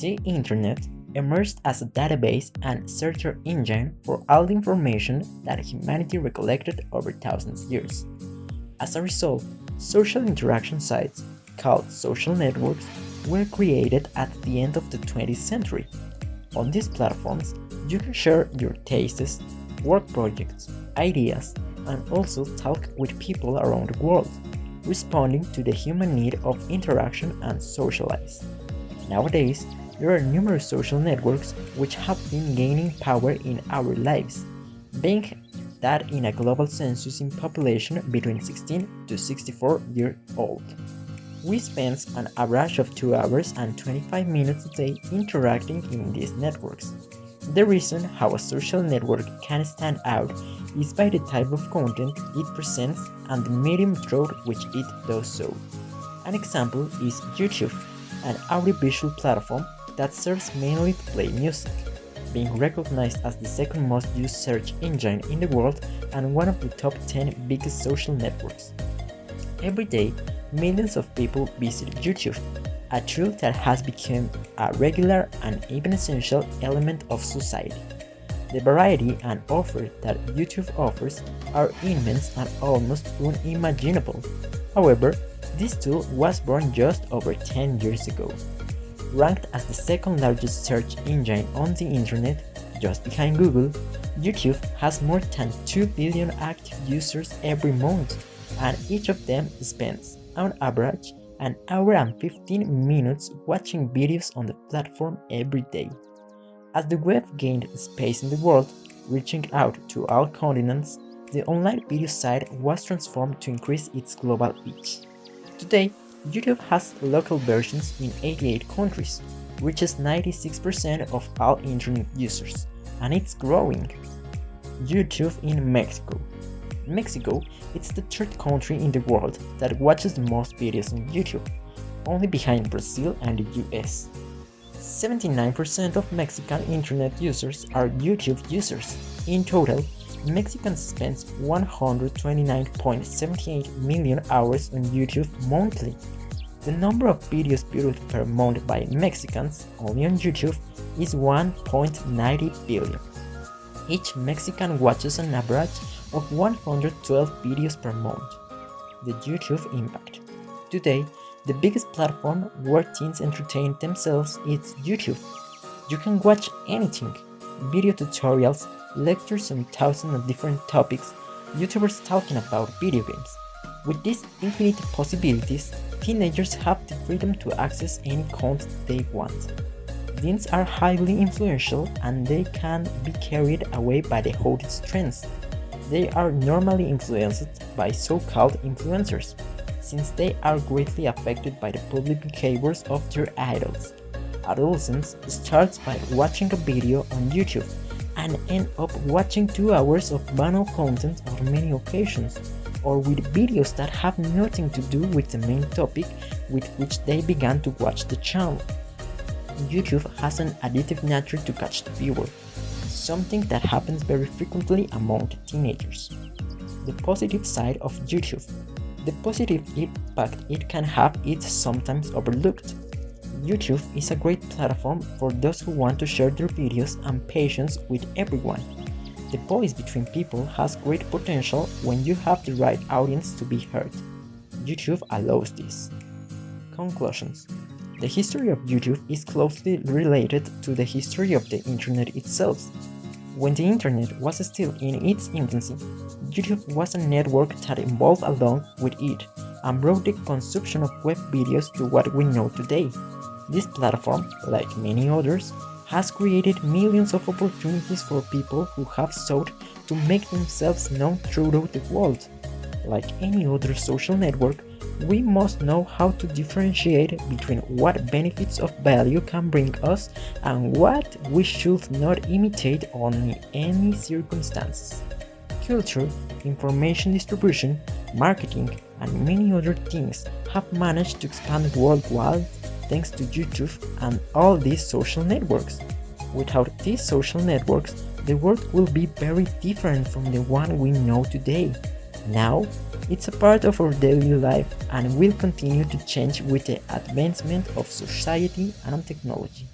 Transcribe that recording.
The Internet emerged as a database and search engine for all the information that humanity recollected over thousands of years. As a result, social interaction sites, called social networks, were created at the end of the 20th century. On these platforms, you can share your tastes, work projects, ideas, and also talk with people around the world, responding to the human need of interaction and socialize. Nowadays, there are numerous social networks which have been gaining power in our lives, being that in a global census in population between 16 to 64 years old. We spend an average of 2 hours and 25 minutes a day interacting in these networks. The reason how a social network can stand out is by the type of content it presents and the medium through which it does so. An example is YouTube, an audiovisual platform that serves mainly to play music, being recognized as the second most used search engine in the world and one of the top 10 biggest social networks. Every day, millions of people visit YouTube, a tool that has become a regular and even essential element of society. The variety and offer that YouTube offers are immense and almost unimaginable. However, this tool was born just over 10 years ago. Ranked as the second largest search engine on the internet, just behind Google, YouTube has more than 2 billion active users every month, and each of them spends, on average, an hour and 15 minutes watching videos on the platform every day. As the web gained space in the world, reaching out to all continents, the online video site was transformed to increase its global reach. Today, YouTube has local versions in 88 countries, reaches 96% of all internet users, and it's growing. YouTube in Mexico. Mexico is the third country in the world that watches the most videos on YouTube, only behind Brazil and the US. 79% of Mexican internet users are YouTube users. In total, Mexicans spend 129.78 million hours on YouTube monthly. The number of videos viewed per month by Mexicans only on YouTube is 1.90 billion. Each Mexican watches an average of 112 videos per month. The YouTube impact. Today, the biggest platform where teens entertain themselves is YouTube. You can watch anything: video tutorials, lectures on thousands of different topics, YouTubers talking about video games. With these infinite possibilities, teenagers have the freedom to access any content they want. Teens are highly influential and they can be carried away by the hottest trends. They are normally influenced by so-called influencers, since they are greatly affected by the public behaviors of their idols. Adolescents start by watching a video on YouTube and end up watching 2 hours of banal content on many occasions, or with videos that have nothing to do with the main topic with which they began to watch the channel. YouTube has an addictive nature to catch the viewer, something that happens very frequently among teenagers. The positive side of YouTube. The positive impact it can have is sometimes overlooked. YouTube is a great platform for those who want to share their videos and passions with everyone. The voice between people has great potential when you have the right audience to be heard. YouTube allows this. Conclusions. The history of YouTube is closely related to the history of the internet itself. When the internet was still in its infancy, YouTube was a network that evolved along with it and brought the consumption of web videos to what we know today. This platform, like many others, has created millions of opportunities for people who have sought to make themselves known throughout the world. Like any other social network, we must know how to differentiate between what benefits of value can bring us and what we should not imitate on any circumstances. Culture, information distribution, marketing, and many other things have managed to expand worldwide thanks to YouTube and all these social networks. Without these social networks, the world will be very different from the one we know today. Now, it's a part of our daily life and will continue to change with the advancement of society and technology.